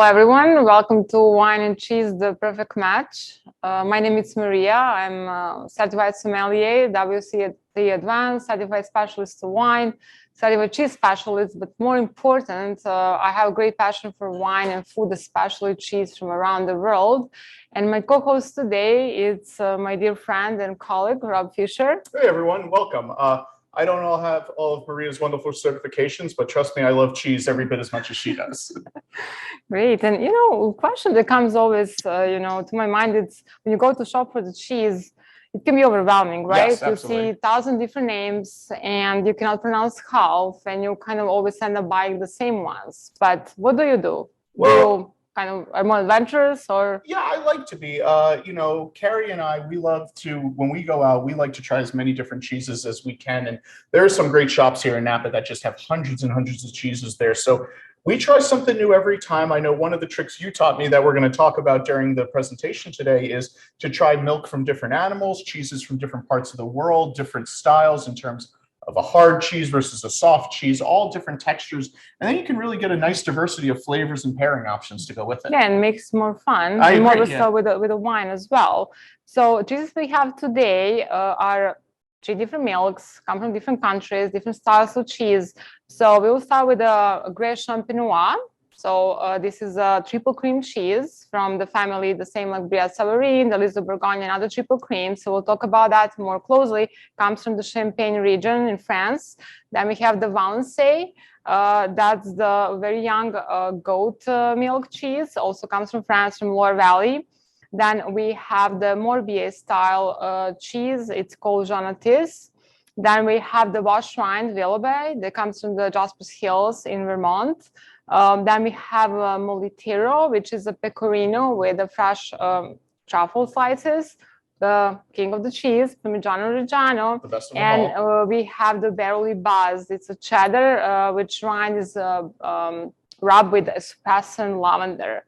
everyone. Welcome to Wine and Cheese, the perfect match. My name is Maria. I'm a certified sommelier, WCT Advanced, certified specialist to wine, certified cheese specialist. But more important, I have a great passion for wine and food, especially cheese from around the world. And my co-host today is my dear friend and colleague, Rob Fisher. Hey, everyone. Welcome. I don't all have all of Maria's wonderful certifications, but trust me, I love cheese every bit as much as she does. Great. And, a question that comes always, to my mind, it's when you go to shop for the cheese, it can be overwhelming, right? Yes, absolutely. You see 1,000 different names and you cannot pronounce half, and you kind of always end up buying the same ones. But what do you do? You kind of are more adventurous, or? Yeah, I like to be. Carrie and I, we love to, when we go out, we like to try as many different cheeses as we can. And there are some great shops here in Napa that just have hundreds and hundreds of cheeses there. So we try something new every time. I know one of the tricks you taught me that we're going to talk about during the presentation today is to try milk from different animals, cheeses from different parts of the world, different styles in terms of a hard cheese versus a soft cheese, all different textures. And then you can really get a nice diversity of flavors and pairing options to go with it. Yeah, and makes more fun. I agree, more so with the wine as well. So cheeses we have today are 3 different milks, come from different countries, different styles of cheese. So we will start with a Grey Champenois. So this is a triple cream cheese from the family, the same like Brie Savarin, the Lys de Bourgogne, and other triple creams. So we'll talk about that more closely. Comes from the Champagne region in France. Then we have the Valençay. That's the very young goat milk cheese. Also comes from France, from Loire Valley. Then we have the Morbier style cheese. It's called Jonatis. Then we have the Bouchaine Villebay that comes from the Jaspers Hills in Vermont. Then we have Molitero, which is a pecorino with the fresh truffle slices. The king of the cheese, Parmigiano Reggiano. The best of them all. And we have the Barely Buzz. It's a cheddar, which rind is rubbed with espresso and lavender.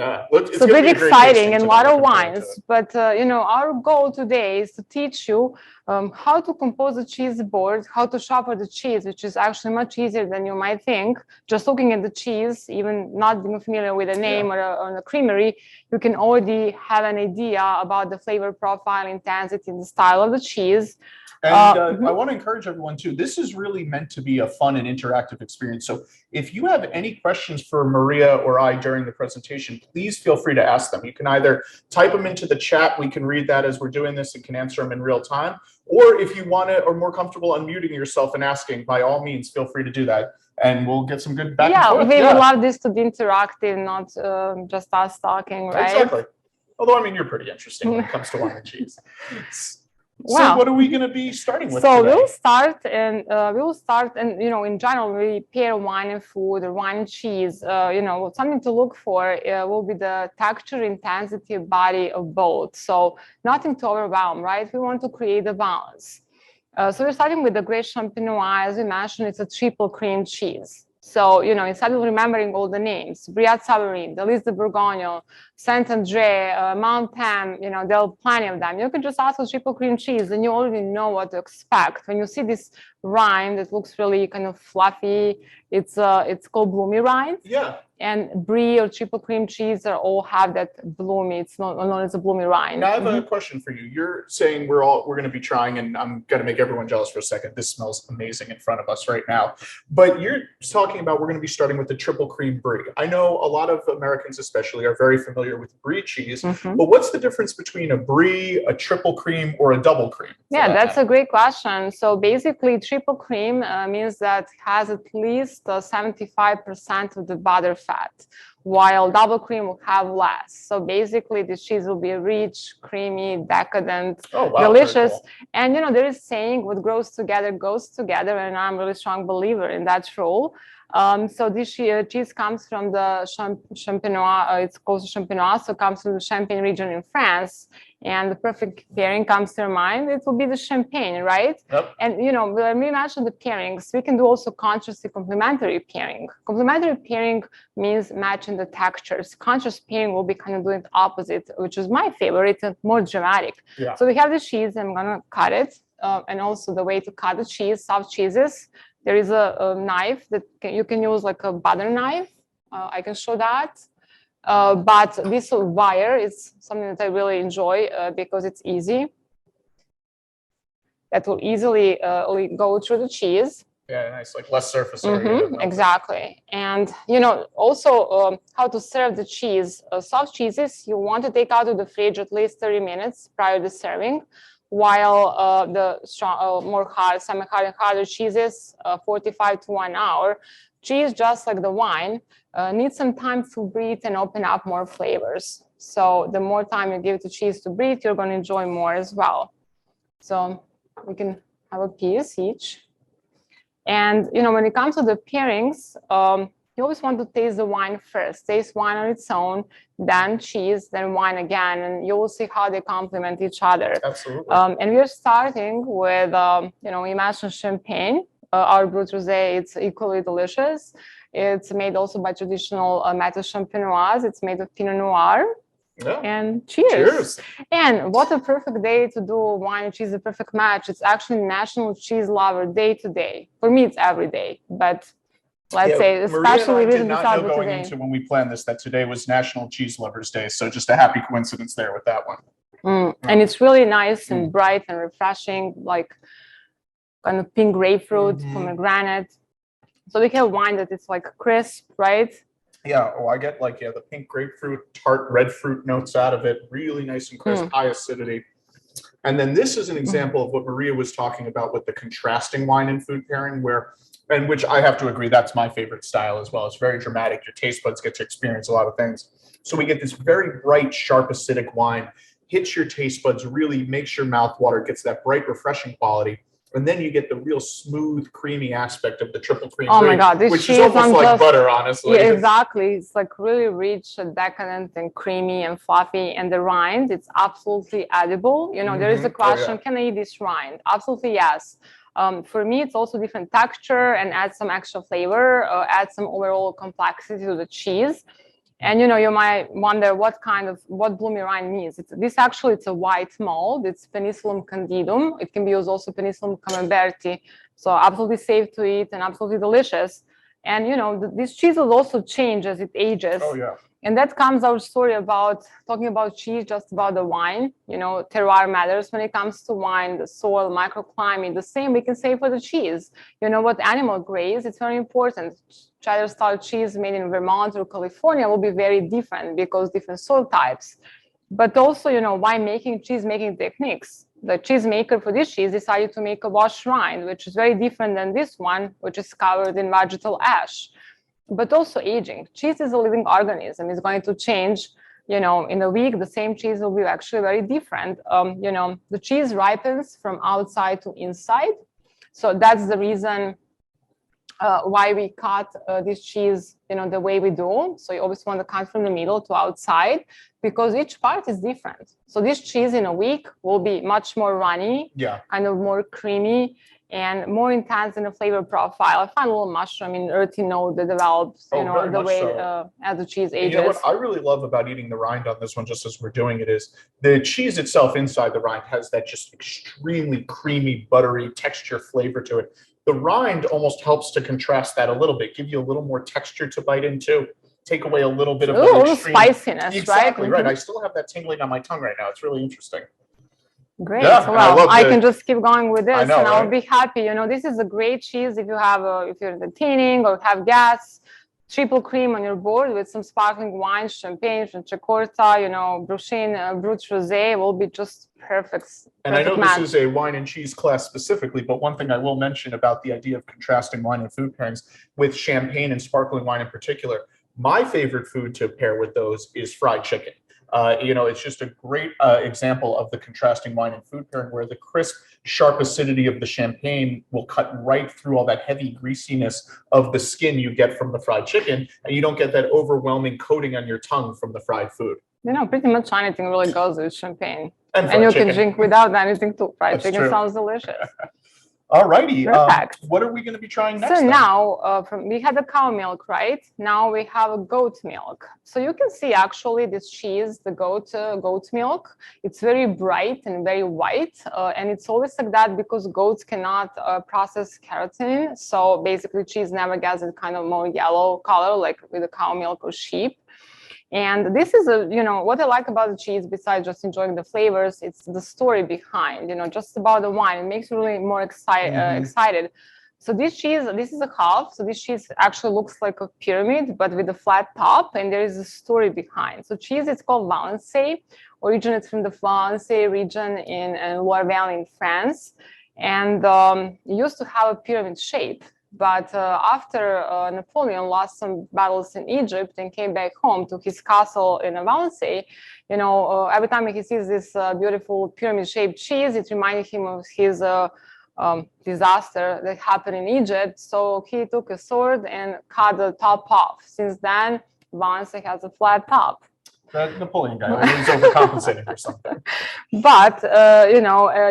It's so pretty exciting and a lot of wines. But, our goal today is to teach you how to compose a cheese board, how to shop for the cheese, which is actually much easier than you might think. Just looking at the cheese, even not being familiar with a name or a creamery, you can already have an idea about the flavor profile, intensity, and the style of the cheese. And I want to encourage everyone too. This is really meant to be a fun and interactive experience. So if you have any questions for Maria or I during the presentation, please feel free to ask them. You can either type them into the chat. We can read that as we're doing this and can answer them in real time. Or if you want to, or more comfortable unmuting yourself and asking, by all means, feel free to do that. And we'll get some good back and forth. We would love this to be interactive, not just us talking, right? Exactly. Although, you're pretty interesting when it comes to wine and cheese. Wow. So what are we going to be starting with today? We'll start and in general we pair wine and food or wine and cheese. Something to look for will be the texture, intensity, body of both. So nothing to overwhelm, right? We want to create a balance. So we're starting with the Grey Champenois. As we mentioned, it's a triple cream cheese. So, instead of remembering all the names, Brie Savarin, the Lys de Bourgogne, Saint-André, Mountain, there are plenty of them. You can just ask for triple cream cheese and you already know what to expect. When you see this rind that looks really kind of fluffy, it's called bloomy rind. Yeah. And Brie or triple cream cheese all have that bloomy. It's not known as a bloomy rind. Now I have a question for you. You're saying we're going to be trying, and I'm going to make everyone jealous for a second. This smells amazing in front of us right now. But you're talking about we're going to be starting with the triple cream Brie. I know a lot of Americans especially are very familiar with Brie cheese, but what's the difference between a Brie, a triple cream, or a double cream? Yeah, that's a great question. So basically, triple cream means that it has at least 75% of the butter fat, while double cream will have less. So basically, this cheese will be rich, creamy, decadent, delicious. Cool. And there is saying, what grows together goes together, and I'm a really strong believer in that rule. So this cheese comes from the Champenois. It's called Champenois, so it comes from the Champagne region in France. And the perfect pairing comes to your mind, it will be the champagne, right? Yep. And, when we mention the pairings, we can do also consciously complementary pairing. Complementary pairing means matching the textures. Conscious pairing will be kind of doing the opposite, which is my favorite and more dramatic. Yeah. So we have the cheese, I'm going to cut it. And also the way to cut the cheese, soft cheeses. There is a knife that you can use, like a butter knife. I can show that. But this wire is something that I really enjoy because it's easy. That will easily go through the cheese. Yeah, nice, like less surface area. Exactly. And, you know, also how to serve the cheese. Soft cheeses, you want to take out of the fridge at least 30 minutes prior to serving, while the strong, more hard, semi-hard and harder cheeses, 45 to 1 hour. Cheese, just like the wine, needs some time to breathe and open up more flavors. So the more time you give to cheese to breathe, you're going to enjoy more as well. So we can have a piece each. And, you know, when it comes to the pairings, you always want to taste the wine first. Taste wine on its own, then cheese, then wine again, and you will see how they complement each other. Absolutely. And we're starting with, you know, imagine champagne. Our Brut Rosé, it's equally delicious. It's made also by traditional Méthode Champenoise. It's made of Pinot Noir. Yeah. And cheers. And what a perfect day to do wine and cheese, a perfect match. It's actually National Cheese Lover Day today. For me, it's every day, but let's say especially Maria and I did not know going into when we planned this that today was National Cheese Lovers Day. So just a happy coincidence there with that one. And it's really nice and bright and refreshing, like kind of pink grapefruit, pomegranate. So we have wine that it's like crisp, right? Yeah, I get like, the pink grapefruit, tart red fruit notes out of it, really nice and crisp, high acidity. And then this is an example of what Maria was talking about with the contrasting wine and food pairing, and which I have to agree, that's my favorite style as well. It's very dramatic. Your taste buds get to experience a lot of things. So we get this very bright, sharp, acidic wine, hits your taste buds, really makes your mouth water, gets that bright, refreshing quality. And then you get the real smooth, creamy aspect of the triple cream. Oh my God, this which is almost like butter, honestly. Yeah, exactly. It's like really rich, decadent, and creamy and fluffy. And the rind, it's absolutely edible. You know, there is a question, can I eat this rind? Absolutely, yes. For me, it's also different texture and add some extra flavor, add some overall complexity to the cheese. And, you know, you might wonder what bloomy rind means. It's a white mold. It's Penicillium candidum. It can be used also Penicillium camemberti. So absolutely safe to eat and absolutely delicious. And, you know, this cheese will also change as it ages. Oh, yeah. And that comes our story about talking about cheese, just about the wine. You know, terroir matters when it comes to wine, the soil, microclimate, the same we can say for the cheese. You know, what animal graze, it's very important. Cheddar style cheese made in Vermont or California will be very different because different soil types. But also, you know, wine making, cheese making techniques. The cheesemaker for this cheese decided to make a washed rind, which is very different than this one, which is covered in vegetal ash. But also aging. Cheese is a living organism. It's going to change, you know, in a week. The same cheese will be actually very different. You know, the cheese ripens from outside to inside. So that's the reason why we cut this cheese, you know, the way we do. So you always want to cut from the middle to outside because each part is different. So this cheese in a week will be much more runny, kind of more creamy, and more intense in the flavor profile. I find a little mushroom in earthy note that develops, you know, the way as the cheese ages. You know what I really love about eating the rind on this one, just as we're doing it, is the cheese itself inside the rind has that just extremely creamy, buttery texture flavor to it. The rind almost helps to contrast that a little bit, give you a little more texture to bite into, take away a little bit of the extreme spiciness, exactly, right? I still have that tingling on my tongue right now. It's really interesting. Great. Well, I can just keep going with this, and I'll be happy. You know, this is a great cheese if you have if you're entertaining or have gas. Triple cream on your board with some sparkling wine, champagne, Ciacorta, you know, Bouchaine, Brut Rosé will be just perfect. And I know this is a wine and cheese class specifically, but one thing I will mention about the idea of contrasting wine and food pairings with champagne and sparkling wine in particular, my favorite food to pair with those is fried chicken. You know, it's just a great example of the contrasting wine and food pairing where the crisp, sharp acidity of the champagne will cut right through all that heavy greasiness of the skin you get from the fried chicken, and you don't get that overwhelming coating on your tongue from the fried food. You know, pretty much anything really goes with champagne. And you can drink without anything too. Fried chicken sounds delicious. All righty. What are we going to be trying next? So now we had the cow milk, right? Now we have a goat milk. So you can see actually this cheese, the goat milk, it's very bright and very white. And it's always like that because goats cannot process keratin. So basically cheese never gets a kind of more yellow color like with the cow milk or sheep. And this is what I like about the cheese, besides just enjoying the flavors, it's the story behind, just about the wine. It makes you really more excited. So this cheese, this is a half. So this cheese actually looks like a pyramid, but with a flat top, and there is a story behind. So cheese is called Valençay. Originates from the Valençay region in Loire Valley in France, and it used to have a pyramid shape. But after Napoleon lost some battles in Egypt and came back home to his castle in Valençay, every time he sees this beautiful pyramid-shaped cheese, it reminded him of his disaster that happened in Egypt. So he took a sword and cut the top off. Since then, Valençay has a flat top. That Napoleon guy was overcompensating for something. But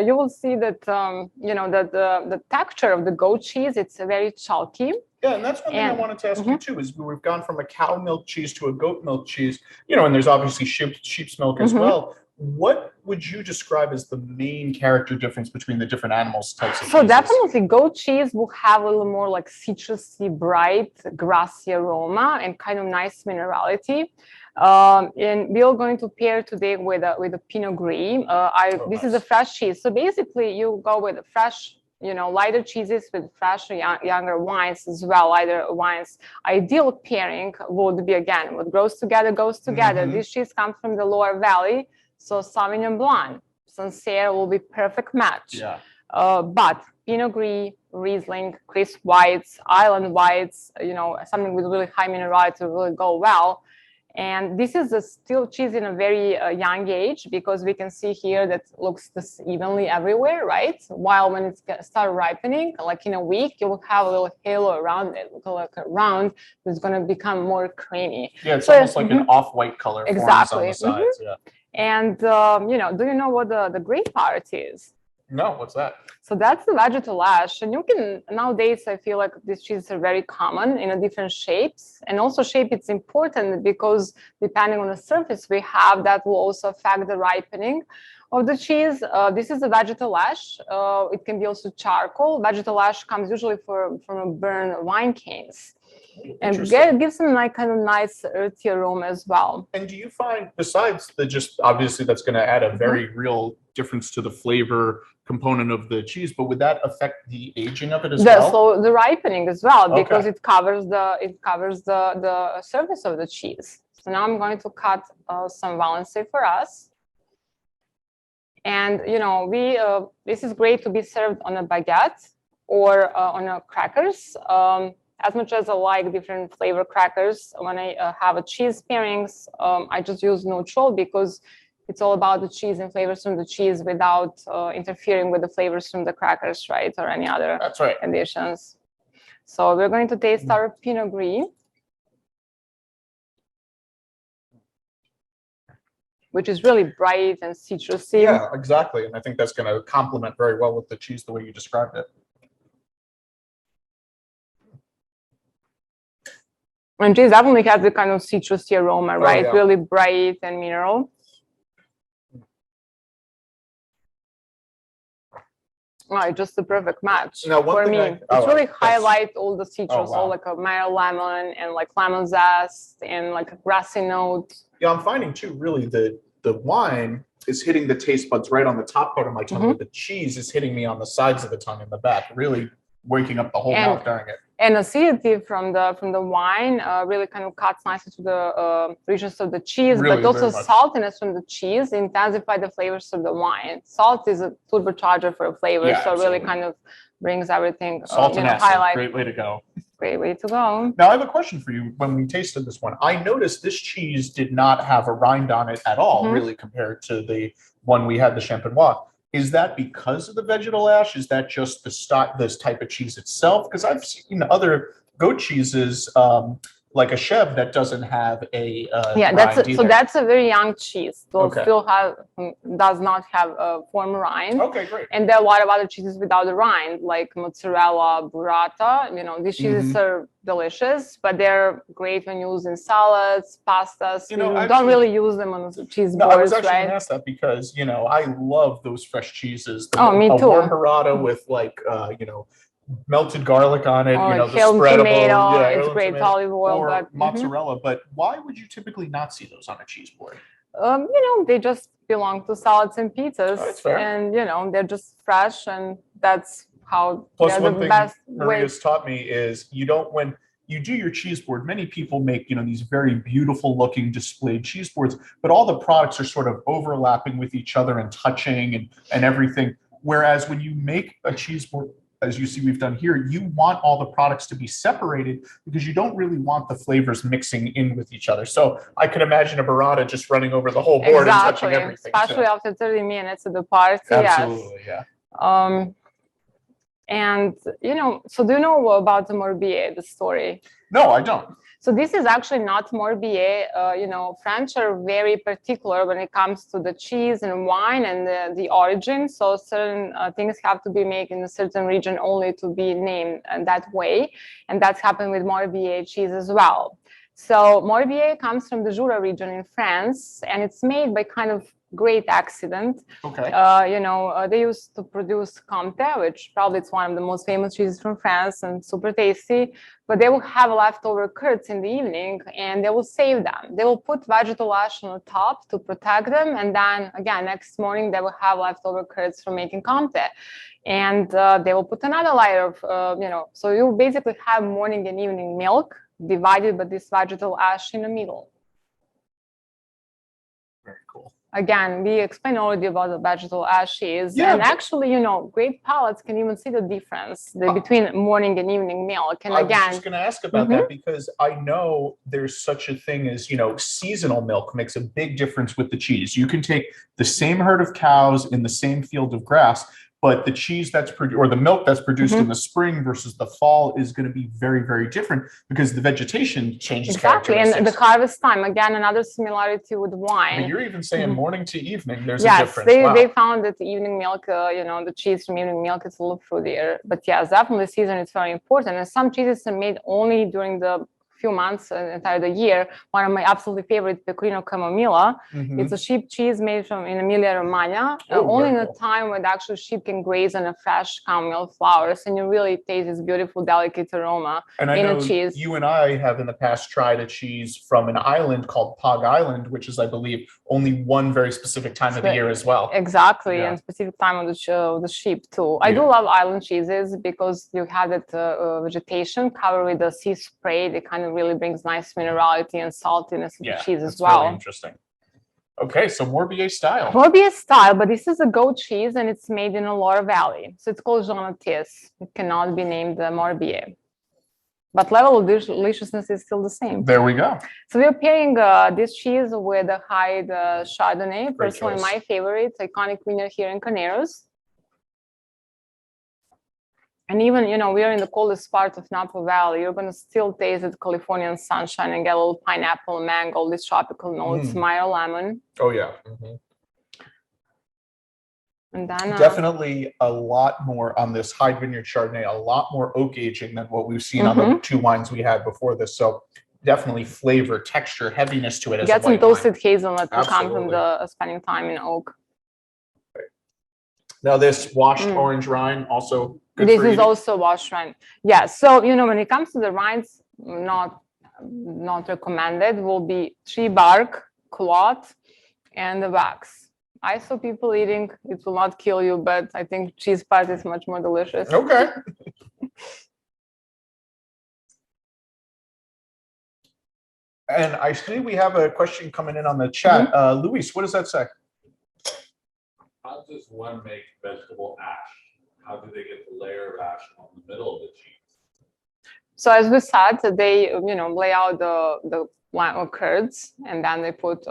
you will see that that the texture of the goat cheese, it's very chalky. Yeah, and that's one thing I wanted to ask you too. Is we've gone from a cow milk cheese to a goat milk cheese. And there's obviously sheep's milk as well. What would you describe as the main character difference between the different animals types of So cheeses? definitely goat cheese will have a little more like citrusy, bright, grassy aroma and kind of nice minerality. And we are going to pair today with a Pinot Gris. This is a fresh cheese. So basically you go with a fresh, lighter cheeses with fresh younger wines as well. Lighter wines. Ideal pairing would be, again, what grows together goes together. This cheese comes from the Loire Valley. So Sauvignon Blanc, Sancerre will be perfect match. Yeah. But Pinot Gris, Riesling, crisp whites, island whites, something with really high minerality will really go well. And this is still cheese in a very young age, because we can see here that it looks this evenly everywhere, right? While when it starts ripening, like in a week, you will have a little halo around it, like a round that's going to become more creamy. Yeah, it's almost like an off-white color. Exactly. Forms on the sides. Yeah. And, do you know what the great part is? No, what's that? So that's the vegetal ash. And you can, nowadays, I feel like these cheeses are very common in different shapes. And also shape, it's important because depending on the surface we have, that will also affect the ripening of the cheese. This is the vegetal ash. It can be also charcoal. Vegetal ash comes usually from burned wine canes. And it gives them like kind of nice earthy aroma as well. And do you find, besides obviously that's going to add a very real difference to the flavor component of the cheese, but would that affect the aging of it as well? So the ripening as well, because it covers the surface of the cheese. So now I'm going to cut some Valençay for us. And this is great to be served on a baguette or on crackers. As much as I like different flavor crackers, when I have a cheese pairings, I just use neutral, because it's all about the cheese and flavors from the cheese without interfering with the flavors from the crackers, right? Or any other additions. So we're going to taste our Pinot Gris, which is really bright and citrusy. Yeah, exactly. And I think that's going to complement very well with the cheese the way you described it. And cheese definitely has the kind of citrusy aroma, right? Yeah. Really bright and mineral. Right, just the perfect match for me. It really highlight all the citrus, all like a mild lemon and like lemon zest and like a grassy note. Yeah, I'm finding too, really the wine is hitting the taste buds right on the top part of my tongue, but the cheese is hitting me on the sides of the tongue in the back, really waking up the whole mouth during it. And acidity from the wine really kind of cuts nicely to the richness of the cheese, really, but also saltiness from the cheese intensify the flavors of the wine. Salt is a turbocharger for a flavor, so it really kind of brings everything. Salt and acid, great way to go. Great way to go. Now I have a question for you. When we tasted this one, I noticed this cheese did not have a rind on it at all, really, compared to the one we had, the Champenois. Is that because of the vegetal ash? Is that just this type of cheese itself? Because I've seen other goat cheeses, like a Chev, that doesn't have a that's a very young cheese. So still does not have a form rind. Okay, great. And there are a lot of other cheeses without the rind, like mozzarella, burrata. These cheeses are delicious, but they're great when used in salads, pastas. You don't really use them on cheese boards, I was actually going to ask that because I love those fresh cheeses. Me too. A warm burrata with like melted garlic on it, Or the Hill spreadable, tomato, it's Hill great tomato, olive oil, or but mozzarella. But why would you typically not see those on a cheese board? they just belong to salads and pizzas, Oh, that's fair. and they're just fresh, and that's how Plus, they're one the thing best Maria's taught me is when you do your cheese board, many people make, these very beautiful looking displayed cheese boards, but all the products are sort of overlapping with each other and touching and everything. Whereas when you make a cheese board, as you see we've done here, you want all the products to be separated because you don't really want the flavors mixing in with each other. So I could imagine a burrata just running over the whole board and touching everything. Especially after 30 minutes of the party. Absolutely, yes. Yeah. And so do you know about the Morbier, the story? No, I don't. So this is actually not Morbier. French are very particular when it comes to the cheese and wine and the origin. So certain things have to be made in a certain region only to be named that way. And that's happened with Morbier cheese as well. So Morbier comes from the Jura region in France, and it's made by kind of great accident. Okay. They used to produce Comté, which probably it's one of the most famous cheeses from France and super tasty, but they will have leftover curds in the evening and they will save them. They will put vegetable ash on the top to protect them. And then again, next morning, they will have leftover curds from making Comté. And they will put another layer of, so you basically have morning and evening milk divided by this vegetable ash in the middle. Very cool. Again, we explained already about the vegetable ashes, and actually, great palates can even see the difference between morning and evening milk. And I was just going to ask about that because I know there's such a thing as, seasonal milk makes a big difference with the cheese. You can take the same herd of cows in the same field of grass, but the cheese that's produced or the milk that's produced in the spring versus the fall is going to be very, very different because the vegetation changes. Exactly, and the harvest time, again, another similarity with wine. But you're even saying morning to evening, there's a difference. Yes, they found that the evening milk, the cheese from evening milk is a little fruitier. But yes, definitely season is very important. And some cheeses are made only during the few months, entire the year. One of my absolutely favorite, Pecorino Camomilla. It's a sheep cheese made from in Emilia-Romagna, only in a time when actually sheep can graze on a fresh chamomile flowers, and you really taste this beautiful, delicate aroma in a cheese. You and I have in the past tried a cheese from an island called Pog Island, which is, I believe, only one very specific time of the year as well. Exactly, and specific time of the sheep too. I do love island cheeses because you have that vegetation covered with the sea spray. They kind of really brings nice minerality and saltiness to the cheese as well. Really interesting. Okay, so Morbier style. Morbier style, but this is a goat cheese and it's made in a Loire Valley. So it's called Jeannettes. It cannot be named Morbier. But level of deliciousness is still the same. There we go. So we're pairing this cheese with a Hyde Chardonnay. Personally, my favorite, iconic winner here in Carneros. And even, we are in the coldest part of Napa Valley. You're going to still taste the Californian sunshine and get a little pineapple, mango, these tropical notes, Meyer lemon. Oh, yeah. And then definitely a lot more on this Hyde Vineyard Chardonnay, a lot more oak aging than what we've seen on the two wines we had before this. So definitely flavor, texture, heaviness to it. Get some toasted hazelnut to come from the spending time in oak. Now this washed orange rind also good this is also washed rind. Yeah. So when it comes to the rinds, not recommended will be tree bark, cloth, and the wax. I saw people eating. It will not kill you, but I think cheese part is much more delicious. Okay. And I see we have a question coming in on the chat. Luis, what does that say? How does one make vegetable ash? How do they get the layer of ash on the middle of the cheese? So as we said, they lay out the curds, and then they put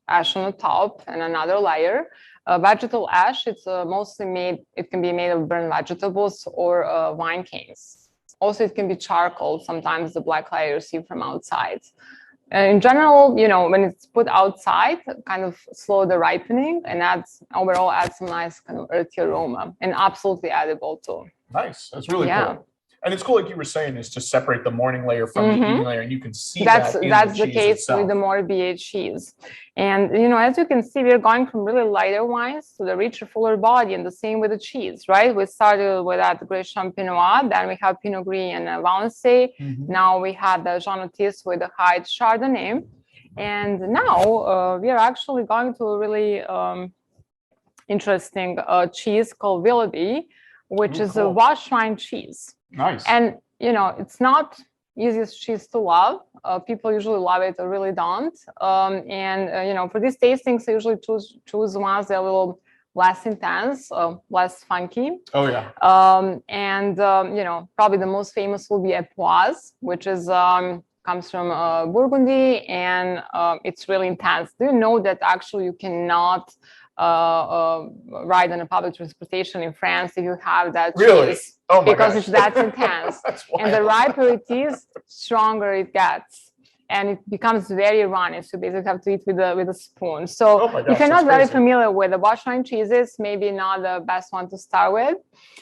ash on the top and another layer. Vegetable ash, it's mostly made. It can be made of burnt vegetables or wine canes. Also, it can be charcoal. Sometimes the black layer you see from outside. In general, when it's put outside, kind of slow the ripening and overall adds some nice kind of earthy aroma and absolutely edible too. Nice. That's really cool. And it's cool, like you were saying, is to separate the morning layer from the evening layer, and you can see that's that in that's the the cheese case itself. with the more BA cheese. And as you can see, we're going from really lighter wines to the richer, fuller body, and the same with the cheese, right? We started with that Gresham Pinot Noir, then we have Pinot Gris and Valenciennes. Now we have the Jean Baptiste with the Hyde Chardonnay. And now we are actually going to a really interesting cheese called Willoughby, which is a wash rind cheese. Nice. And it's not easiest cheese to love. People usually love it or really don't. For these tastings, I usually choose ones that are a little less intense, less funky. Oh yeah. Probably the most famous will be Epoise, which is comes from Burgundy, and it's really intense. Do you know that actually you cannot ride on a public transportation in France if you have that cheese? Oh my because gosh. it's that intense. And the riper it is, stronger it gets, and it becomes very runny. So you basically have to eat with a spoon. So if you're not very familiar with the wash rind cheeses, maybe not the best one to start with.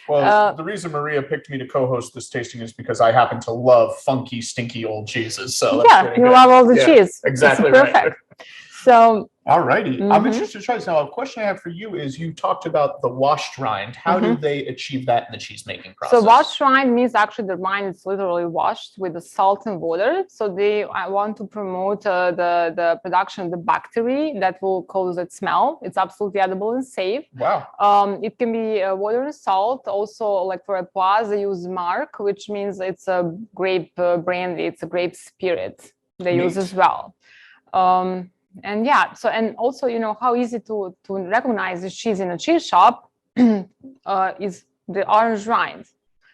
Well, the reason Maria picked me to co-host this tasting is because I happen to love funky, stinky old cheeses. So yeah, you love all the cheese. Exactly. It's perfect. So, all righty. I'm interested to try this. Now, a question I have for you is, you talked about the washed rind. How do they achieve that in the cheese making process? So washed rind means actually the rind is literally washed with the salt and water. So they want to promote the production of the bacteria that will cause that smell. It's absolutely edible and safe. Wow. It can be water and salt. Also, like for Epoise, they use marc, which means it's a grape brandy. It's a grape spirit they use as well. And also, how easy to recognize this cheese in a cheese shop is the orange rind.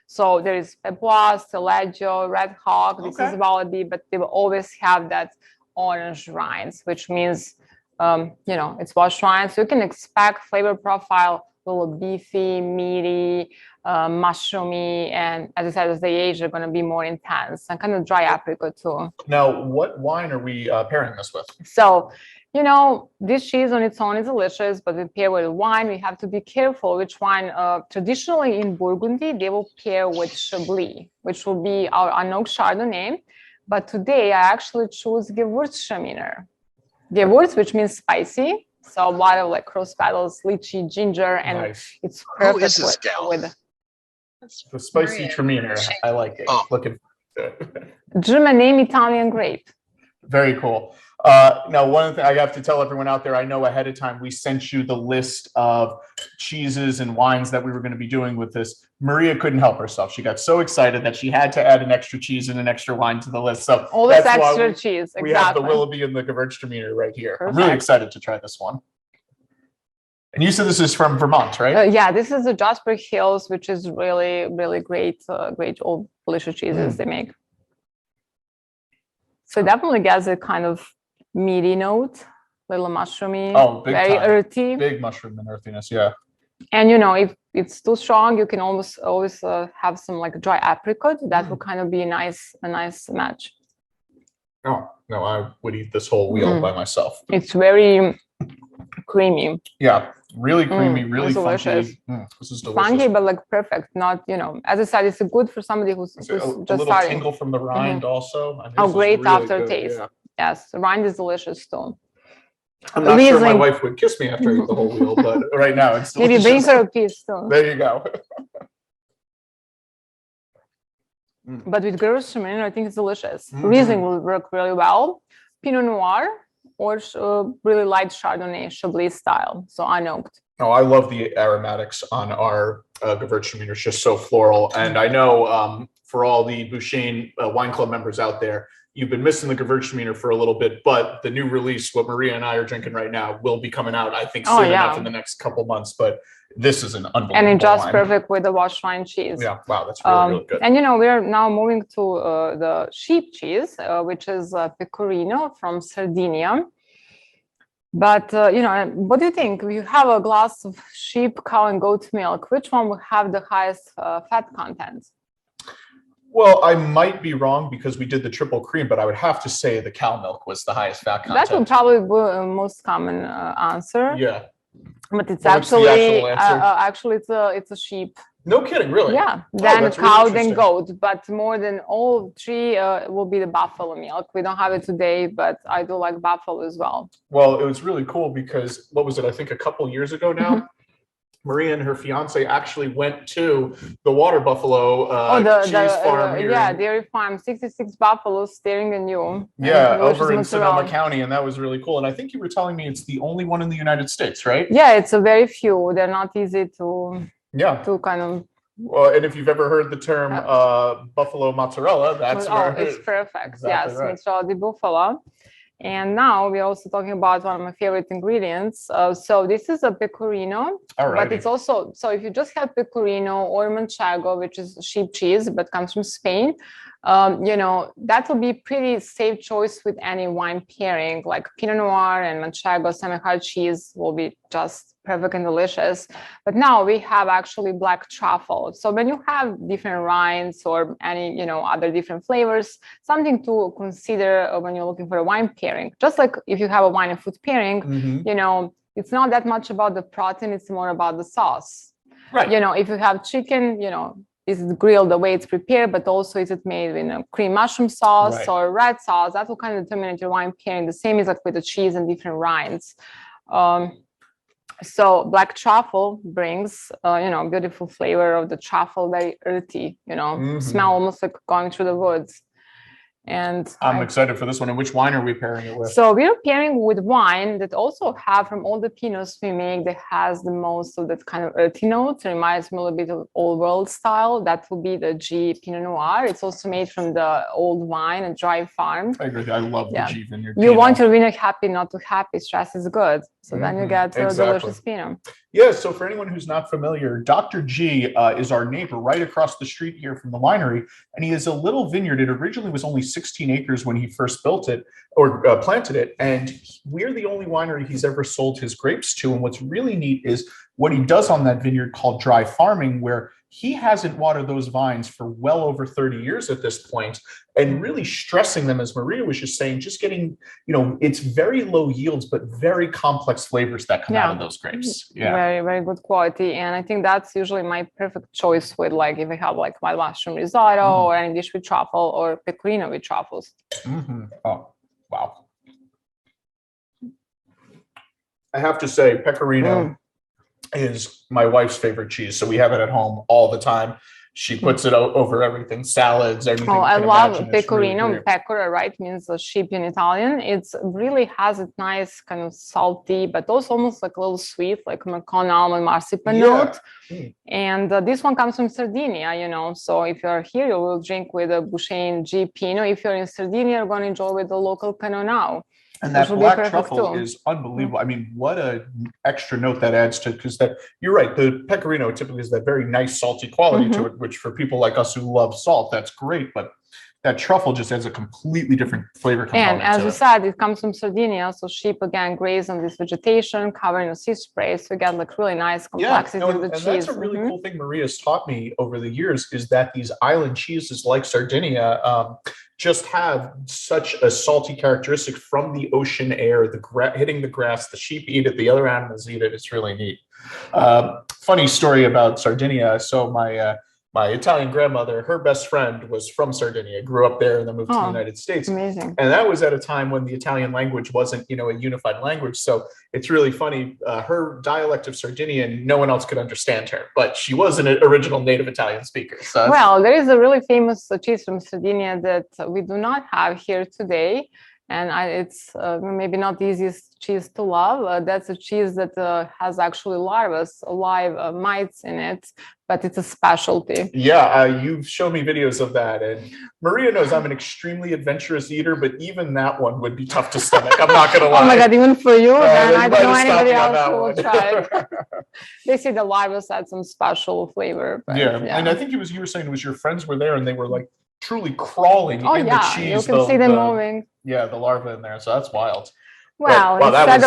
So there is Epoise, Taleggio, Red Hawk, this is Willoughby, but they will always have that orange rinds, which means, it's washed rind. So you can expect flavor profile a little beefy, meaty, mushroomy, and as I said, as they age, they're going to be more intense and kind of dry apricot too. Now, what wine are we pairing this with? So, this cheese on its own is delicious, but we pair with wine. We have to be careful which wine. Traditionally in Burgundy, they will pair with Chablis, which will be our unoaked Chardonnay. But today, I actually choose Gewürztraminer. Gewürz, which means spicy. So a lot of like rose petals, lychee, ginger, and it's perfect. Who is this gal? With the spicy Traminer. I like it. Looking German Italian grape. Very cool. Now, one thing I have to tell everyone out there, I know ahead of time we sent you the list of cheeses and wines that we were going to be doing with this. Maria couldn't help herself. She got so excited that she had to add an extra cheese and an extra wine to the list. So all this extra cheese. We have the Willoughby and the Gewürztraminer right here. Perfect. I'm really excited to try this one. And you said this is from Vermont, right? Yeah, this is the Jasper Hills, which is really, really great, great old delicious cheeses they make. So it definitely gets a kind of meaty note, little mushroomy, very earthy. Big mushroom and earthiness, yeah. And if it's too strong, you can always have some like dry apricot. That will kind of be a nice match. Oh no, I would eat this whole wheel by myself. It's very creamy. Yeah, really creamy, really funky. Delicious. This is delicious. Funky, but like perfect. Not as I said, it's good for somebody who's just little starting. tingle from the rind also. I mean, great really aftertaste. Yeah. Yes, the rind is delicious too. I'm not sure my wife would kiss me after I eat the whole wheel, but right now it's delicious. Maybe bring her a piece too. There you go. But with Gewürztraminer, I think it's delicious. Riesling will work really well. Pinot Noir or really light Chardonnay, Chablis style, so unoaked. Oh, I love the aromatics on our Gewürztraminer. It's just so floral. And I know for all the Bouchaine wine club members out there, you've been missing the Gewürztraminer for a little bit, but the new release, what Maria and I are drinking right now, will be coming out, I think, soon enough in the next couple months. But this is an unbelievable and it's just wine. Perfect with the washed rind cheese. Yeah, wow, that's really, really good. And we're now moving to the sheep cheese, which is Pecorino from Sardinia. But what do you think? If you have a glass of sheep, cow, and goat milk, which one will have the highest fat content? Well, I might be wrong because we did the triple cream, but I would have to say the cow milk was the highest fat content. That would probably be the most common answer. Yeah. But it's What's the actually actual answer? actually it's a sheep No kidding, really? Yeah, Oh, then that's really cow, then interesting. goat, but more than all three will be the buffalo milk. We don't have it today, but I do like buffalo as well. Well, it was really cool because what was it? I think a couple years ago now, Maria and her fiance actually went to the water buffalo cheese farm here. Yeah, dairy farm, 66 buffaloes staring at you. Yeah, Delicious over in mozzarella. Sonoma County, and that was really cool. And I think you were telling me it's the only one in the United States, right? Yeah, it's a very few. They're not easy to kind of. Well, and if you've ever heard the term buffalo mozzarella, that's where it's perfect. Exactly Yes, right. mozzarella di bufala. And now we're also talking about one of my favorite ingredients. So this is a pecorino, but it's also, so if you just have pecorino or manchego, which is sheep cheese, but comes from Spain, you know, that will be pretty safe choice with any wine pairing, like Pinot Noir and manchego, semi-hard cheese will be just perfect and delicious. But now we have actually black truffle. So when you have different rinds or any, you know, other different flavors, something to consider when you're looking for a wine pairing. Just like if you have a wine and food pairing, you know, it's not that much about the protein, it's more about the sauce. Right. You know, if you have chicken, you know, is it grilled the way it's prepared, but also is it made in a cream mushroom sauce or red sauce? That will kind of determine your wine pairing. The same is like with the cheese and different rinds. So black truffle brings, you know, beautiful flavor of the truffle, very earthy, you know, smell almost like going through the woods. And I'm excited for this one. And which wine are we pairing it with? So we're pairing with wine that also have, from all the Pinots we make, that has the most of that kind of earthy notes. It reminds me a little bit of old world style. That will be the G Pinot Noir. It's also made from the old vine and dry farm. I agree. I love the G vineyard. You want your vineyard happy, not too happy. Stress is good. So then you get a delicious Pinot. Yeah, so for anyone who's not familiar, Dr. G is our neighbor right across the street here from the winery, and he has a little vineyard. It originally was only 16 acres when he first built it or planted it, and we're the only winery he's ever sold his grapes to. And what's really neat is what he does on that vineyard called dry farming, where he hasn't watered those vines for well over 30 years at this point, and really stressing them, as Maria was just saying, just getting, you know, it's very low yields, but very complex flavors that come out of those grapes. Yeah. Very, very good quality. And I think that's usually my perfect choice with, like, if I have like wild mushroom risotto or any dish with truffle or pecorino with truffles. Oh, wow. I have to say, pecorino is my wife's favorite cheese. So we have it at home all the time. She puts it over everything, salads, everything. Oh, I love pecorino. Really pecora, right, means sheep in Italian. It's really has a nice kind of salty, but also almost like a little sweet, like macon almond marzipan note. And this one comes from Sardinia, you know. So if you're here, you will drink with a Bouchaine G Pinot. If you're in Sardinia, you're going to enjoy with the local Pinot now. And that black truffle is unbelievable. I mean, what a extra note that adds to, because that, you're right, the pecorino typically has that very nice salty quality to it, which for people like us who love salt, that's great. But that truffle just adds a completely different flavor component. And as you said, it comes from Sardinia, so sheep again graze on this vegetation, covered in sea spray, so you get like really nice complexity of the cheese. And that's a really cool thing Maria's taught me over the years, is that these island cheeses like Sardinia just have such a salty characteristic from the ocean air, the hitting the grass, the sheep eat it, the other animals eat it. It's really neat. Funny story about Sardinia. So my Italian grandmother, her best friend was from Sardinia, grew up there and then moved to the United States. Amazing. And that was at a time when the Italian language wasn't, you know, a unified language. So it's really funny. Her dialect of Sardinian, no one else could understand her, but she was an original native Italian speaker. So well, there is a really famous cheese from Sardinia that we do not have here today. And it's maybe not the easiest cheese to love. That's a cheese that has actually live mites in it, but it's a specialty. Yeah, you've shown me videos of that. And Maria knows I'm an extremely adventurous eater, but even that one would be tough to stomach. I'm not going to lie. Oh my God, even for you? Then I don't know anybody else who will try it. They say the larvas had some special flavor. But yeah, and I think you were saying it was your friends were there and they were like truly crawling in the cheese. You can see them moving. Yeah, the larva in there. So that's wild. Well,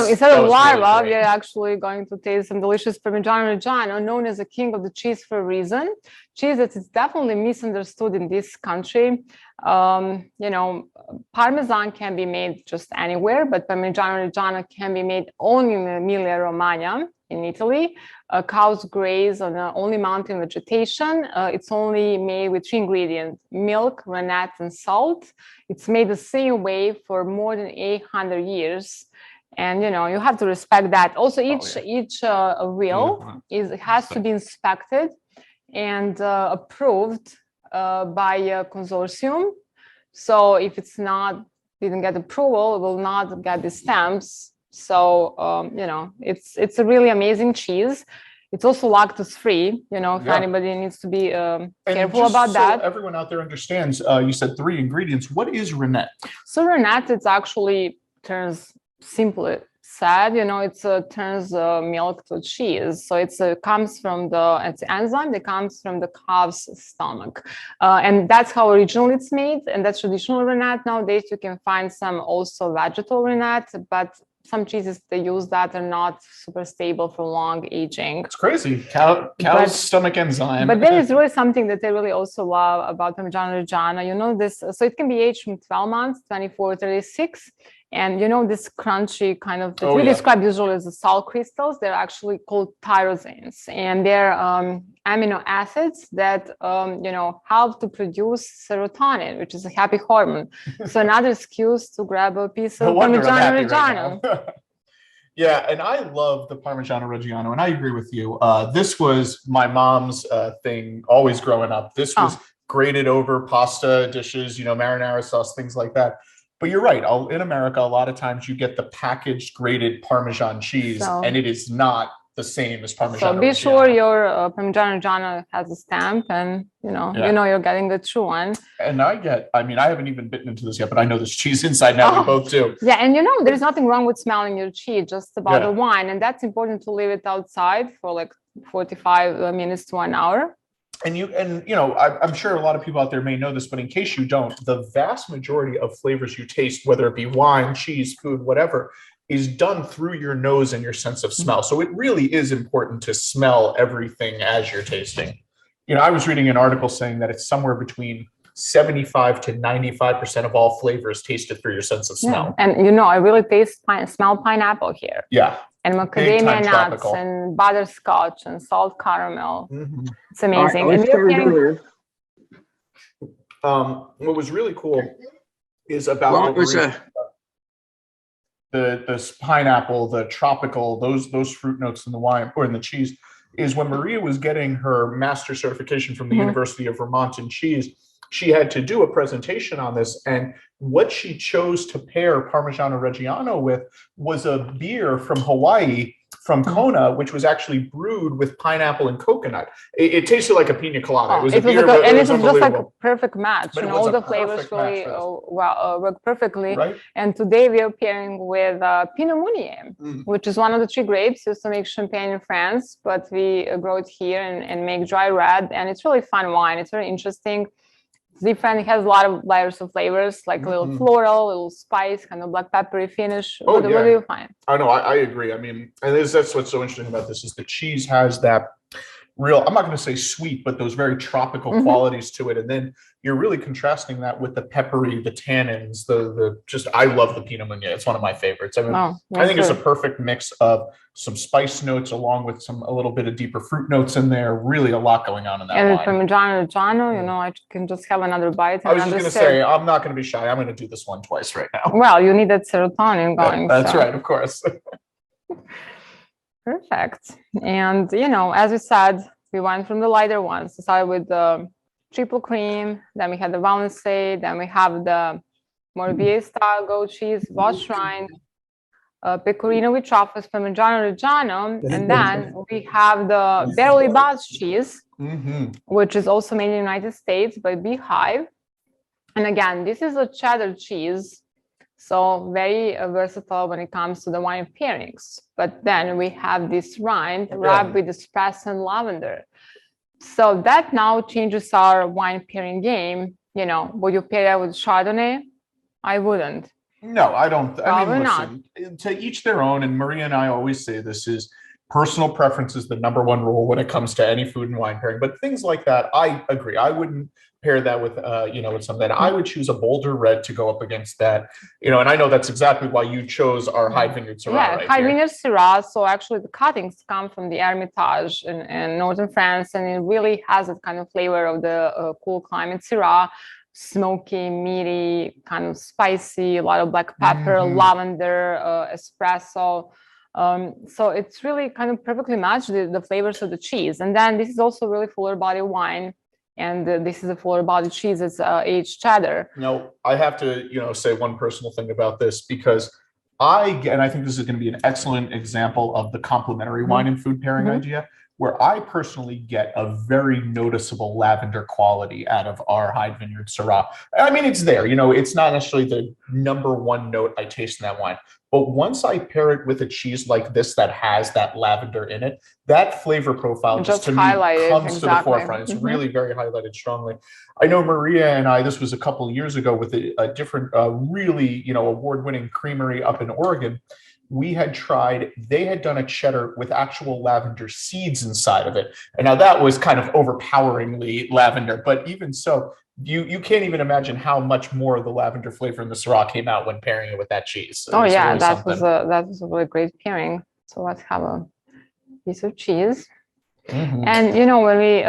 instead of larva, we are actually going to taste some delicious Parmigiano Reggiano, known as the king of the cheese for a reason. Cheese that is definitely misunderstood in this country. You know, Parmesan can be made just anywhere, but Parmigiano Reggiano can be made only in Emilia Romagna. in Italy. Cows graze on only mountain vegetation. It's only made with 3 ingredients: milk, rennet, and salt. It's made the same way for more than 800 years. And, you have to respect that. Also, each wheel has to be inspected and approved by a consortium. So if it's didn't get approval, it will not get the stamps. So, it's a really amazing cheese. It's also lactose free, if anybody needs to be careful about that. So everyone out there understands, you said 3 ingredients. What is rennet? So rennet, it's actually turns simply said, it turns milk to cheese. So it's comes from it's enzyme that comes from the cow's stomach. And that's how originally it's made. And that's traditional rennet. Nowadays, you can find some also vegetable rennet, but some cheeses they use that are not super stable for long aging. It's crazy. Cow's stomach enzyme. But there is really something that I really also love about Parmigiano Reggiano. This, so it can be aged from 12 months, 24, 36. And this crunchy kind of, that we describe usually as the salt crystals, they're actually called tyrosines. And they're amino acids that, help to produce serotonin, which is a happy hormone. So another excuse to grab a piece of Parmigiano Reggiano. Right yeah, and I love the Parmigiano Reggiano, and I agree with you. This was my mom's thing always growing up. This was grated over pasta dishes, marinara sauce, things like that. But you're right. In America, a lot of times you get the packaged grated Parmesan cheese, and it is not the same as Parmigiano. So be sure your Parmigiano Reggiano has a stamp, and you're getting the true one. And I haven't even bitten into this yet, but I know there's cheese inside now. We both do. Yeah, and there's nothing wrong with smelling your cheese, just about the wine, and that's important to leave it outside for like 45 minutes to 1 hour. And I'm sure a lot of people out there may know this, but in case you don't, the vast majority of flavors you taste, whether it be wine, cheese, food, whatever, is done through your nose and your sense of smell. So it really is important to smell everything as you're tasting. I was reading an article saying that it's somewhere between 75 to 95% of all flavors tasted through your sense of smell. Yeah. And I really smell pineapple here. Yeah. And macadamia nuts and butterscotch and salt caramel. Mm-hmm. It's amazing. What was really cool is about the pineapple, the tropical, those fruit notes in the wine or in the cheese, is when Maria was getting her master certification from the University of Vermont in cheese, she had to do a presentation on this, and what she chose to pair Parmigiano Reggiano with was a beer from Hawaii, from Kona, which was actually brewed with pineapple and coconut. It tasted like a pina colada. It was just like a perfect match. All the flavors really work perfectly. Right? And today we are pairing with Pinot Meunier, which is one of the 3 grapes used to make champagne in France, but we grow it here and make dry red. And it's really fun wine. It's very interesting. Different. It has a lot of layers of flavors, like a little floral, a little spice, kind of black peppery finish. What do you find? I know. I agree. I mean, and that's what's so interesting about this is the cheese has that real, I'm not going to say sweet, but those very tropical qualities to it. And then you're really contrasting that with the peppery, the tannins, I love the Pinot Meunier. It's one of my favorites. I mean, I think it's a perfect mix of some spice notes along with a little bit of deeper fruit notes in there. Really a lot going on in that wine. And Parmigiano Reggiano, I can just have another bite. I was just going to say, I'm not going to be shy. I'm going to do this one twice right now. Well, you need that serotonin going. That's right, of course. Perfect. And, as we said, we went from the lighter ones. We started with the triple cream, then we had the Valensay, then we have the Morbier style goat cheese, Bosch rind, pecorino with truffles, Parmigiano Reggiano, and then we have the barely Baz cheese, which is also made in the United States by Beehive. And again, this is a cheddar cheese, so very versatile when it comes to the wine pairings. But then we have this rind wrapped with espresso and lavender. So that now changes our wine pairing game. Would you pair that with Chardonnay? I wouldn't. No, I don't. Probably listen, to each their own. And Maria and I always say this is personal preference is the number one rule when it comes to any food and wine pairing. But things like that, I agree. I wouldn't pair that with, with something. I would choose a bolder red to go up against that. And I know that's exactly why you chose our Hyde Vineyard Syrah. Yeah, right Hyde here. Vineyard Syrah. So actually, the cuttings come from the Hermitage in northern France, and it really has that kind of flavor of the cool climate Syrah. Smoky, meaty, kind of spicy, a lot of black pepper, lavender, espresso. So it's really kind of perfectly matched the flavors of the cheese. And then this is also really fuller body wine. And this is a fuller body cheese. It's aged cheddar. Now, I have to, say one personal thing about this because I think this is going to be an excellent example of the complementary wine and food pairing idea, where I personally get a very noticeable lavender quality out of our Hyde Vineyard Syrah. I mean, it's there, it's not necessarily the number one note I taste in that wine. But once I pair it with a cheese like this that has that lavender in it, that flavor profile just to me comes to the forefront. It's really very highlighted strongly. I know Maria and I, this was a couple of years ago with a different, really, award-winning creamery up in Oregon. We had tried, they had done a cheddar with actual lavender seeds inside of it. And now that was kind of overpoweringly lavender, but even so, you can't even imagine how much more of the lavender flavor in the Syrah came out when pairing it with that cheese. Oh yeah, really that was a really great pairing. So let's have a piece of cheese. And when we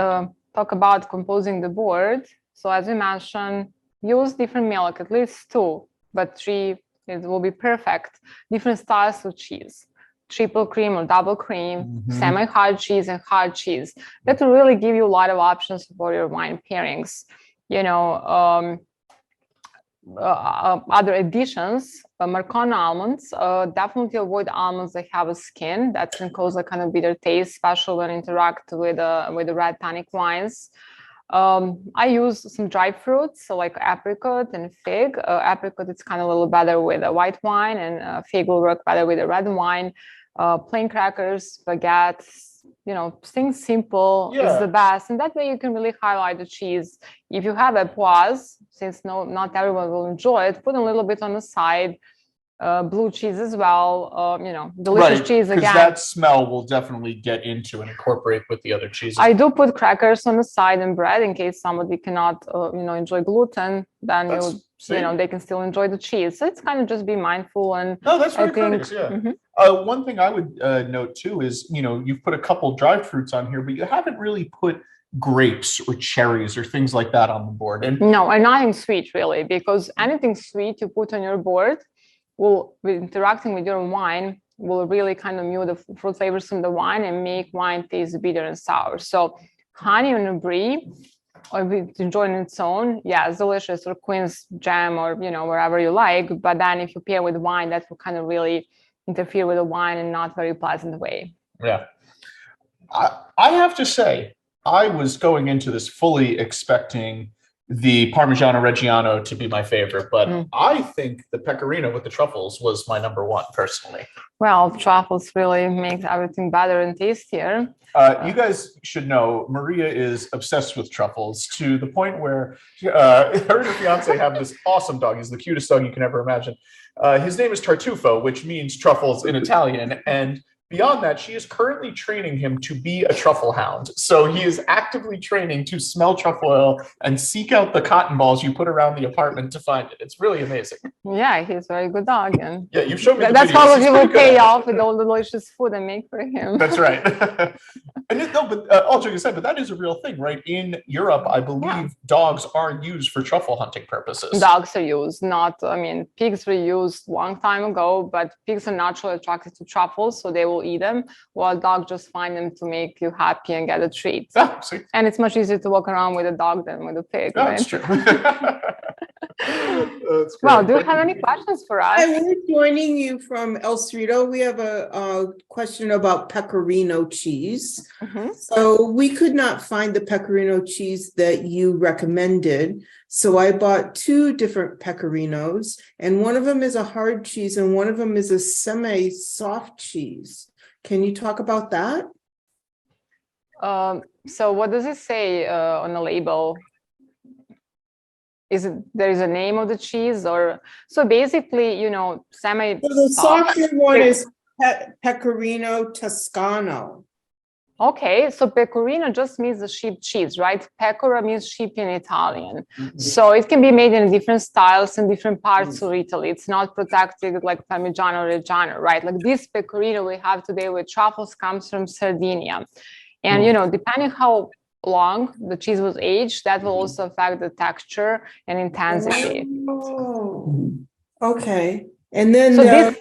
talk about composing the board, so as we mentioned, use different milk, at least 2, but 3 it will be perfect. Different styles of cheese, triple cream or double cream, semi-hard cheese and hard cheese. That will really give you a lot of options for your wine pairings. Other additions, Marcona almonds. Definitely avoid almonds that have a skin. That can cause a kind of bitter taste, especially when interact with the red tannic wines. I use some dried fruits, so like apricot and fig. Apricot, it's kind of a little better with a white wine, and fig will work better with a red wine. Plain crackers, baguettes, things simple is the best. And that way you can really highlight the cheese. If you have a poise, since not everyone will enjoy it, put a little bit on the side. Blue cheese as well, delicious cheese again. Because that smell will definitely get into and incorporate with the other cheeses. I do put crackers on the side and bread in case somebody cannot, enjoy gluten. Then they can still enjoy the cheese. So it's kind of just be mindful and. No, that's very courteous. Yeah. One thing I would note too is you've put a couple dried fruits on here, but you haven't really put grapes or cherries or things like that on the board. And nothing sweet really, because anything sweet you put on your board will be interacting with your wine, will really kind of mute the fruit flavors from the wine and make wine taste bitter and sour. So honey and brie, or if you enjoy on its own, it's delicious, or quince jam, or wherever you like. But then if you pair with wine, that will kind of really interfere with the wine in not very pleasant way. Yeah. I have to say, I was going into this fully expecting the Parmigiano Reggiano to be my favorite, but I think the pecorino with the truffles was my number one personally. Well, truffles really makes everything better and tastier. You guys should know Maria is obsessed with truffles to the point where her and her fiance have this awesome dog. He's the cutest dog you can ever imagine. His name is Tartufo, which means truffles in Italian. And beyond that, she is currently training him to be a truffle hound. So he is actively training to smell truffle oil and seek out the cotton balls you put around the apartment to find it. It's really amazing. Yeah, he's a very good dog. And yeah, you've shown me the that's videos. probably will pay off with all the delicious food I make for him. That's right. All joking aside, but that is a real thing, right? In Europe, I believe dogs are used for truffle hunting purposes. Dogs are used, pigs were used a long time ago, but pigs are naturally attracted to truffles, so they will eat them, while dogs just find them to make you happy and get a treat. And it's much easier to walk around with a dog than with a pig. That's true. Well, do you have any questions for us? We're joining you from El Cerrito. We have a question about pecorino cheese. So we could not find the pecorino cheese that you recommended. So I bought 2 different pecorinos, and one of them is a hard cheese and one of them is a semi-soft cheese. Can you talk about that? So what does it say on the label? There is a name of the cheese, or so basically, So the softer one is Pecorino Toscano. Okay, so pecorino just means the sheep cheese, right? Pecora means sheep in Italian. Mhm. So it can be made in different styles in different parts of Italy. It's not protected like Parmigiano Reggiano, right? Like this pecorino we have today with truffles comes from Sardinia. And, you know, depending how long the cheese was aged, that will also affect the texture and intensity. Oh, okay. And then So the, this,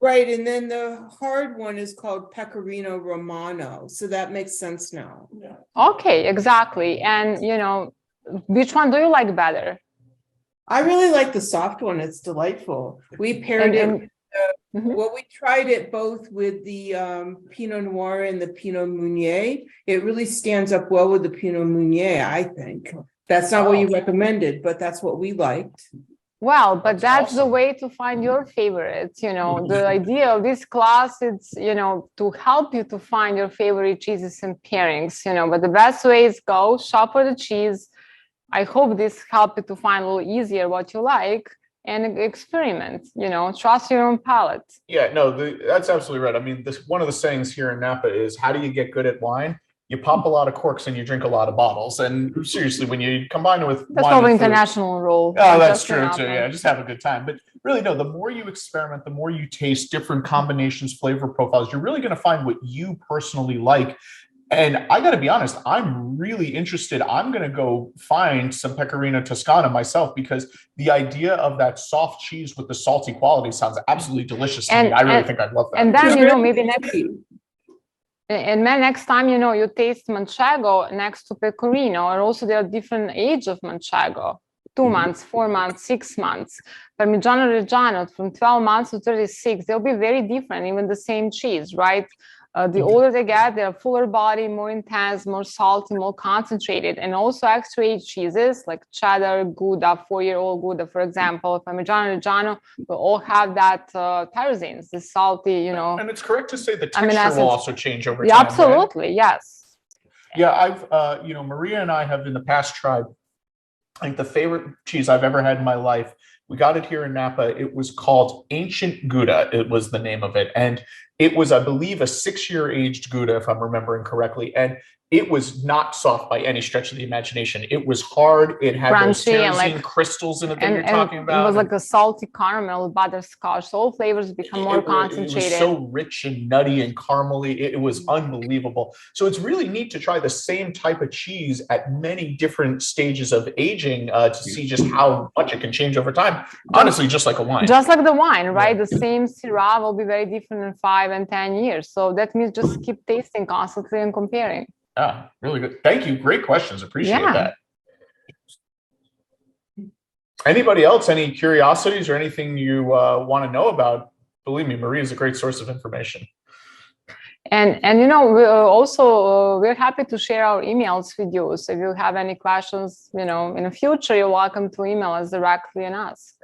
right, and then the hard one is called Pecorino Romano. So that makes sense now. okay, exactly. And, you know, which one do you like better? I really like the soft one. It's delightful. We paired And- it. Mhm. Well, we tried it both with the Pinot Noir and the Pinot Meunier. It really stands up well with the Pinot Meunier, I think. That's not what you recommended, but that's what we liked. Well, but that's the awesome. way to find your favorites. You know, the idea of this class is, you know, to help you to find your favorite cheeses and pairings, you know, but the best way is go shop for the cheese. I hope this helped you to find a little easier what you like and experiment, you know, trust your own palate. Yeah, no, that's absolutely right. I mean, this one of the sayings here in Napa is, how do you get good at wine? You pop a lot of corks and you drink a lot of bottles. And seriously, when you combine it with That's wine probably and food- international rule. Oh, not that's just in true too. Napa. Yeah, just have a good time. But really, no, the more you experiment, the more you taste different combinations, flavor profiles, you're really going to find what you personally like. And I got to be honest, I'm really interested. I'm going to go find some Pecorino Toscana myself, because the idea of that soft cheese with the salty quality sounds absolutely delicious to me. I really think I'd love that. And then, It's you know, really maybe next tasty. And then next time, you know, you taste Manchego next to Pecorino, or also there are different age of Manchego, 2 months, 4 months, 6 months. Parmigiano Reggiano from 12 months to 36, they'll be very different, even the same cheese, right? The older they get, they're fuller body, more intense, more salty, more concentrated. And also extra age cheeses like cheddar, Gouda, 4-year-old Gouda, for example, Parmigiano Reggiano will all have that tyrosines, the salty, you know. And it's correct to say the amino texture acids. will also change over Yeah, time. absolutely, yes. Yeah, I've, you know, Maria and I have in the past tried, I think the favorite cheese I've ever had in my life. We got it here in Napa. It was called Ancient Gouda. It was the name of it. And it was, I believe, a 6-year aged Gouda, if I'm remembering correctly. And it was not soft by any stretch of the imagination. It was hard. It had those Crunchy and tyrosine like- crystals in it that And, you're talking and about. it was like a salty caramel, butterscotch. So all flavors become more concentrated. It was so rich and nutty and caramely. It was unbelievable. So it's really neat to try the same type of cheese at many different stages of aging to see just how much it can change over time. Honestly, just like a wine. Just like the wine, right? Yeah. The same Syrah will be very different in 5 and 10 years. So that means just keep tasting constantly and comparing. Yeah, really good. Thank you. Great questions. Appreciate Yeah. that. Anybody else, any curiosities or anything you want to know about? Believe me, Maria is a great source of information. And you know, we also we're happy to share our emails with you. So if you have any questions, you know, in the future, you're welcome to email us directly and ask.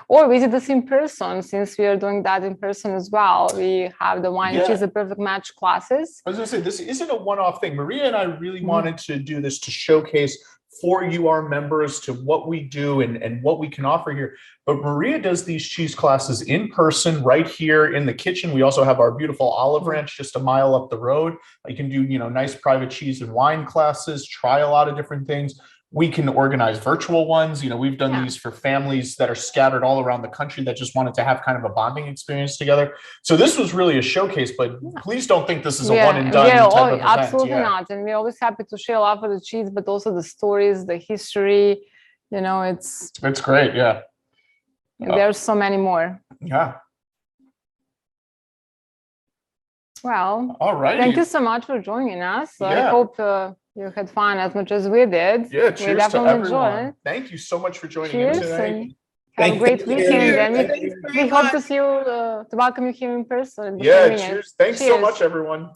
Or visit us in person, since we are doing that in person as well. We have the wine, which is a perfect match classes. I was going to say, this isn't a one-off thing. Maria and I really wanted to do this to showcase for you, our members, to what we do and what we can offer here. But Maria does these cheese classes in person right here in the kitchen. We also have our beautiful olive ranch just a mile up the road. You can do, you know, nice private cheese and wine classes, try a lot of different things. We can organize virtual ones. You know, we've done these for families that are scattered all around the country that just wanted to have kind of a bonding experience together. So this was really a showcase, but please don't think this is a one and done type of event. Absolutely not. And we're always happy to share a lot of the cheese, but also the stories, the history. You know, it's great. Yeah. There's so many more. Yeah. Well, all right. Thank you so much for joining us. Yeah. I hope you had fun as much as we did. Yeah, cheers we definitely to everyone. enjoyed it. Thank you so much for joining Cheers in tonight. and have a great you. weekend. Thank And you. we hope to see you, to welcome you here in person. Yeah, cheers. Thanks so much, everyone.